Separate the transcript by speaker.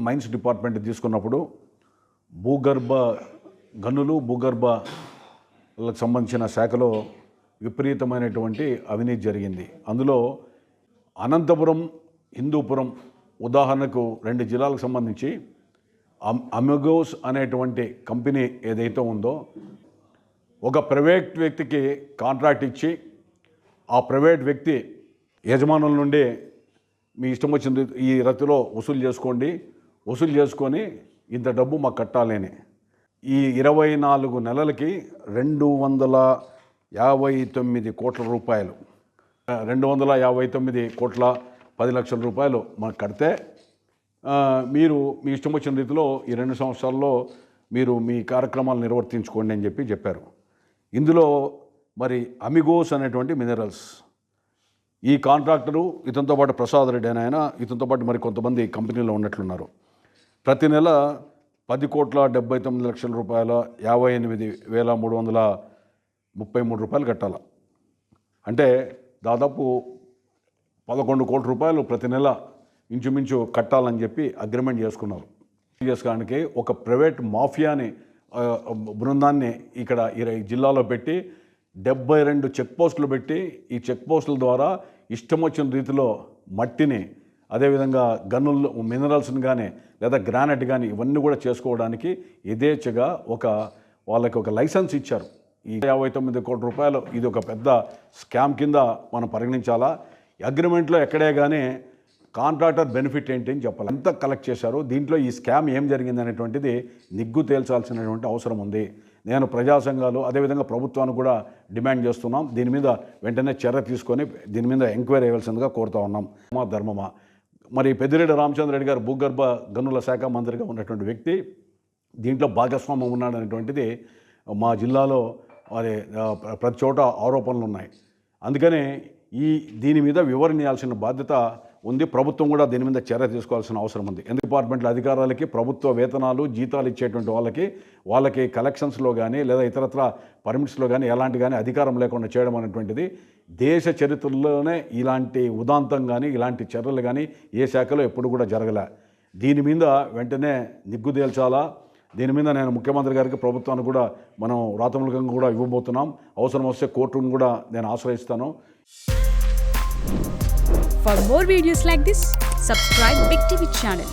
Speaker 1: Mines department తీసుకున్నప్పుడు భూగర్భ గనులు భూగర్భలకు సంబంధించిన శాఖలో విపరీతమైనటువంటి అవినీతి జరిగింది. అందులో అనంతపురం, హిందూపురం ఉదాహరణకు 2 జిల్లాలకు సంబంధించి అమిగోస్ అనేటువంటి కంపెనీ ఏదైతే ఉందో ఒక ప్రైవేట్ వ్యక్తికి కాంట్రాక్ట్ ఇచ్చి ఆ ప్రైవేట్ వ్యక్తి యజమానుల నుండి మీ ఇష్టం వచ్చింది ఈ రతిలో వసూలు చేసుకొని ఇంత డబ్బు మాకు కట్టాలని ఈ 24 నెలలకి 259 కోట్ల రూపాయలు 259 కోట్ల 10 లక్షల రూపాయలు మాకు కడితే మీరు మీ ఇష్టం వచ్చిన రీతిలో ఈ 2 సంవత్సరాల్లో మీరు మీ కార్యక్రమాలు నిర్వర్తించుకోండి అని చెప్పారు. ఇందులో మరి అమిగోస్ అనేటువంటి మినరల్స్ ఈ కాంట్రాక్టరు ఇతనితో పాటు ప్రసాద్ రెడ్డి అని ఆయన ఇతనితో పాటు మరి కొంతమంది కంపెనీలో ఉన్నట్లున్నారు. ప్రతి నెల 10,79 లక్షల రూపాయల 58,333 రూపాయలు కట్టాలి. అంటే దాదాపు 11 కోట్ల రూపాయలు ప్రతి నెల ఇంచుమించు కట్టాలని చెప్పి అగ్రిమెంట్ చేసుకున్నారు. చేసుకోవడానికి ఒక ప్రైవేట్ మాఫియాని బృందాన్ని ఇక్కడ ఈ జిల్లాలో పెట్టి 72 చెక్ పోస్టులు పెట్టి ఈ చెక్ పోస్టుల ద్వారా ఇష్టం వచ్చిన రీతిలో మట్టిని అదేవిధంగా గనులు మినరల్స్ని కానీ లేదా గ్రానైట్ కానీ ఇవన్నీ కూడా చేసుకోవడానికి యథేచ్ఛగా వాళ్ళకి ఒక లైసెన్స్ ఇచ్చారు. ఈ 59 కోట్ల రూపాయలు ఇది ఒక పెద్ద స్కామ్ కింద మనం పరిగణించాలా. అగ్రిమెంట్లో ఎక్కడే కానీ కాంట్రాక్టర్ బెనిఫిట్ ఏంటి అని చెప్పాలి. ఎంత కలెక్ట్ చేశారు, దీంట్లో ఈ స్కామ్ ఏం జరిగింది అనేటువంటిది నిగ్గు తేల్చాల్సినటువంటి అవసరం ఉంది. నేను ప్రజా సంఘాలు అదేవిధంగా ప్రభుత్వాన్ని కూడా డిమాండ్ చేస్తున్నాం. దీని మీద వెంటనే చర్య తీసుకొని దీని మీద ఎంక్వైరీ అయ్యాల్సిందిగా కోరుతా ఉన్నాం. మా ధర్మమా మరి పెద్దిరెడ్డి రామచంద్రరెడ్డి గారు భూగర్భ గనుల శాఖ మంత్రిగా ఉన్నటువంటి వ్యక్తి దీంట్లో భాగస్వామ్యం ఉన్నాడనేటువంటిది మా జిల్లాలో మరి ప్రతి చోట ఆరోపణలు ఉన్నాయి. అందుకనే దీని మీద వివరణ ఇవ్వాల్సిన బాధ్యత ఉంది. ప్రభుత్వం కూడా దీని మీద చర్య తీసుకోవాల్సిన అవసరం ఉంది. డిపార్ట్మెంట్ల అధికారులకి ప్రభుత్వ వేతనాలు జీతాలు ఇచ్చేటువంటి వాళ్ళకి కలెక్షన్స్లో కానీ లేదా ఇతరత్ర పర్మిట్స్లో కానీ ఎలాంటి కానీ అధికారం లేకుండా చేయడం అనేటువంటిది దేశ చరిత్రలోనే ఇలాంటి ఉదాంతం కానీ ఇలాంటి చర్యలు కానీ ఏ శాఖలో ఎప్పుడు కూడా జరగలే. దీని మీద వెంటనే నిగ్గు తేల్చాలా. దీని మీద నేను ముఖ్యమంత్రి గారికి ప్రభుత్వానికి కూడా మనం రాతమూలకంగా కూడా ఇవ్వబోతున్నాం. అవసరం వస్తే కోర్టును కూడా నేను ఆశ్రయిస్తాను.
Speaker 2: For more videos like this, subscribe Big TV channel.